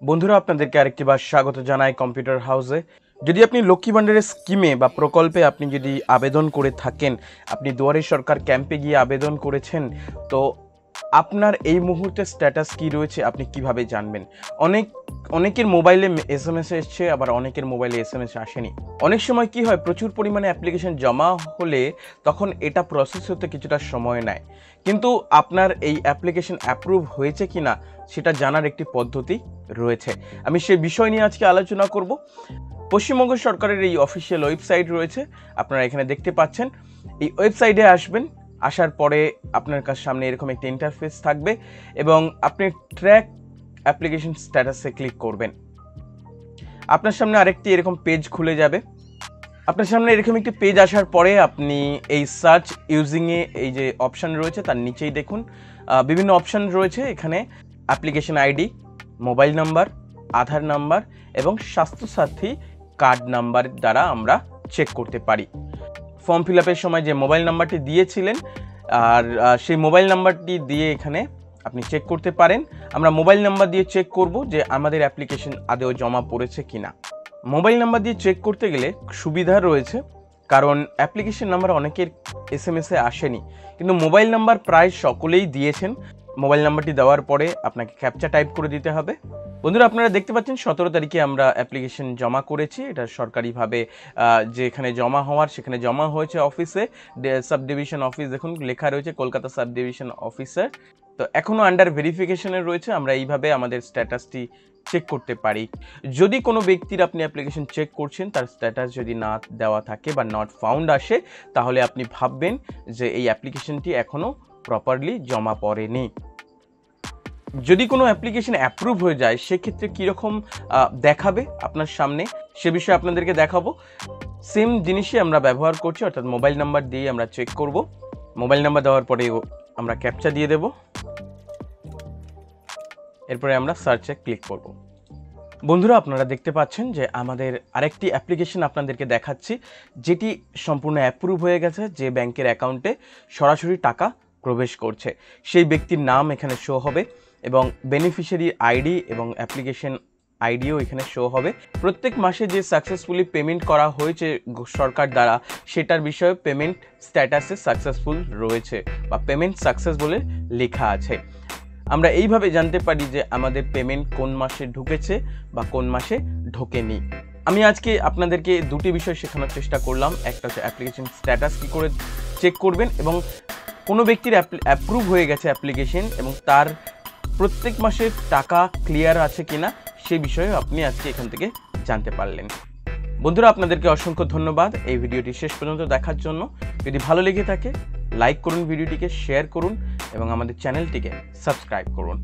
বন্ধুরা আপনাদেরকে আরেকটিবার স্বাগত জানাই কম্পিউটার হাউসে। যদি আপনি লক্ষ্মী ভাণ্ডারের স্কিমে বা প্রকল্পে আপনি যদি আবেদন করে থাকেন, আপনি দুয়ারে সরকার ক্যাম্পে গিয়ে আবেদন করেছেন, তো আপনার এই মুহূর্তে স্ট্যাটাস কি রয়েছে আপনি কিভাবে জানবেন? অনেকের মোবাইলে এসএমএস এসছে, আবার অনেকের মোবাইলে এসএমএস আসেনি। অনেক সময় কি হয়, প্রচুর পরিমাণে অ্যাপ্লিকেশন জমা হলে তখন এটা প্রসেস হতে কিছুটা সময় নেয়, কিন্তু আপনার এই অ্যাপ্লিকেশন অ্যাপ্রুভ হয়েছে কিনা সেটা জানার একটি পদ্ধতি রয়েছে। আমি সেই বিষয় নিয়ে আজকে আলোচনা করব। পশ্চিমবঙ্গ সরকারের এই অফিসিয়াল ওয়েবসাইট রয়েছে, আপনারা এখানে দেখতে পাচ্ছেন। এই ওয়েবসাইটে আসবেন, আসার পরে আপনার কাছে সামনে এরকম একটা ইন্টারফেস থাকবে এবং আপনি ট্র্যাক অ্যাপ্লিকেশন স্ট্যাটাসে ক্লিক করবেন। আপনার সামনে আরেকটি এরকম পেজ খুলে যাবে। আপনার সামনে এরকম একটি পেজ আসার পরে আপনি এই সার্চ ইউজিংয়ে এই যে অপশান রয়েছে তার নিচেই দেখুন বিভিন্ন অপশান রয়েছে। এখানে অ্যাপ্লিকেশন আইডি, মোবাইল নাম্বার, আধার নাম্বার এবং স্বাস্থ্যসাথী কার্ড নাম্বার দ্বারা আমরা চেক করতে পারি। ফর্ম ফিল আপের সময় যে মোবাইল নাম্বারটি দিয়েছিলেন আর সেই মোবাইল নাম্বারটি দিয়ে এখানে আপনি চেক করতে পারেন। আমরা মোবাইল নাম্বার দিয়ে চেক করব যে আমাদের অ্যাপ্লিকেশন আদৌ জমা পড়েছে কিনা। মোবাইল নাম্বার দিয়ে চেক করতে গেলে সুবিধা রয়েছে, কারণ অ্যাপ্লিকেশন নাম্বার অনেকের এসএমএসে আসেনি, কিন্তু মোবাইল নাম্বার প্রায় সকলেই দিয়েছেন। মোবাইল নাম্বারটি দেওয়ার পরে আপনাকে ক্যাপচা টাইপ করে দিতে হবে। বন্ধুরা আপনারা দেখতে পাচ্ছেন 17 তারিখে আমরা অ্যাপ্লিকেশন জমা করেছি। এটা সরকারিভাবে যেখানে জমা হওয়ার সেখানে জমা হয়েছে অফিসে, সাব ডিভিশন অফিস দেখুন লেখা রয়েছে কলকাতা সাব ডিভিশন অফিসার। তো এখনও আন্ডার ভেরিফিকেশনে রয়েছে। আমরা এইভাবে আমাদের স্ট্যাটাসটি চেক করতে পারি। যদি কোনো ব্যক্তির আপনি অ্যাপ্লিকেশন চেক করছেন, তার স্ট্যাটাস যদি না দেওয়া থাকে বা নট ফাউন্ড আসে, তাহলে আপনি ভাববেন যে এই অ্যাপ্লিকেশনটি এখনও প্রপারলি জমা পড়েনি। যদি কোনো অ্যাপ্লিকেশন অ্যাপ্রুভ হয়ে যায় সেক্ষেত্রে কীরকম দেখাবে আপনার সামনে, সে বিষয়ে আপনাদেরকে দেখাবো। সেম জিনিসই আমরা ব্যবহার করছি, অর্থাৎ মোবাইল নাম্বার দিয়ে আমরা চেক করব। মোবাইল নাম্বার দেওয়ার পরে আমরা ক্যাপচা দিয়ে দেব, এরপরে আমরা সার্চে ক্লিক করব। বন্ধুরা আপনারা দেখতে পাচ্ছেন যে আমাদের আরেকটি অ্যাপ্লিকেশন আপনাদেরকে দেখাচ্ছি, যেটি সম্পূর্ণ অ্যাপ্রুভ হয়ে গেছে। যে ব্যাংকের অ্যাকাউন্টে সরাসরি টাকা প্রবেশ করছে সেই ব্যক্তির নাম এখানে শো হবে এবং বেনিফিশিয়ারি আইডি এবং অ্যাপ্লিকেশন আইডিও এখানে শো হবে। প্রত্যেক মাসে যে সাকসেসফুলি পেমেন্ট করা হয়েছে সরকার দ্বারা, সেটার বিষয়ে পেমেন্ট স্ট্যাটাসে সাকসেসফুল রয়েছে বা পেমেন্ট সাকসেস বলে লেখা আছে। আমরা এইভাবে জানতে পারি যে আমাদের পেমেন্ট কোন মাসে ঢুকেছে বা কোন মাসে ঢোকেনি। আমি আজকে আপনাদেরকে দুটি বিষয় শেখানোর চেষ্টা করলাম। একটা হচ্ছে অ্যাপ্লিকেশন স্ট্যাটাস কী করে চেক করবেন, এবং কোনো ব্যক্তির অ্যাপ্রুভ হয়ে গেছে অ্যাপ্লিকেশন এবং তার প্রত্যেক মাসে টাকা ক্লিয়ার আছে কিনা সেই বিষয়েও আপনি আজকে এখান থেকে জানতে পারলেন। বন্ধুরা আপনাদেরকে অসংখ্য ধন্যবাদ এই ভিডিওটি শেষ পর্যন্ত দেখার জন্য। যদি ভালো লেগে থাকে লাইক করুন, ভিডিওটিকে শেয়ার করুন এবং আমাদের চ্যানেলটিকে সাবস্ক্রাইব করুন।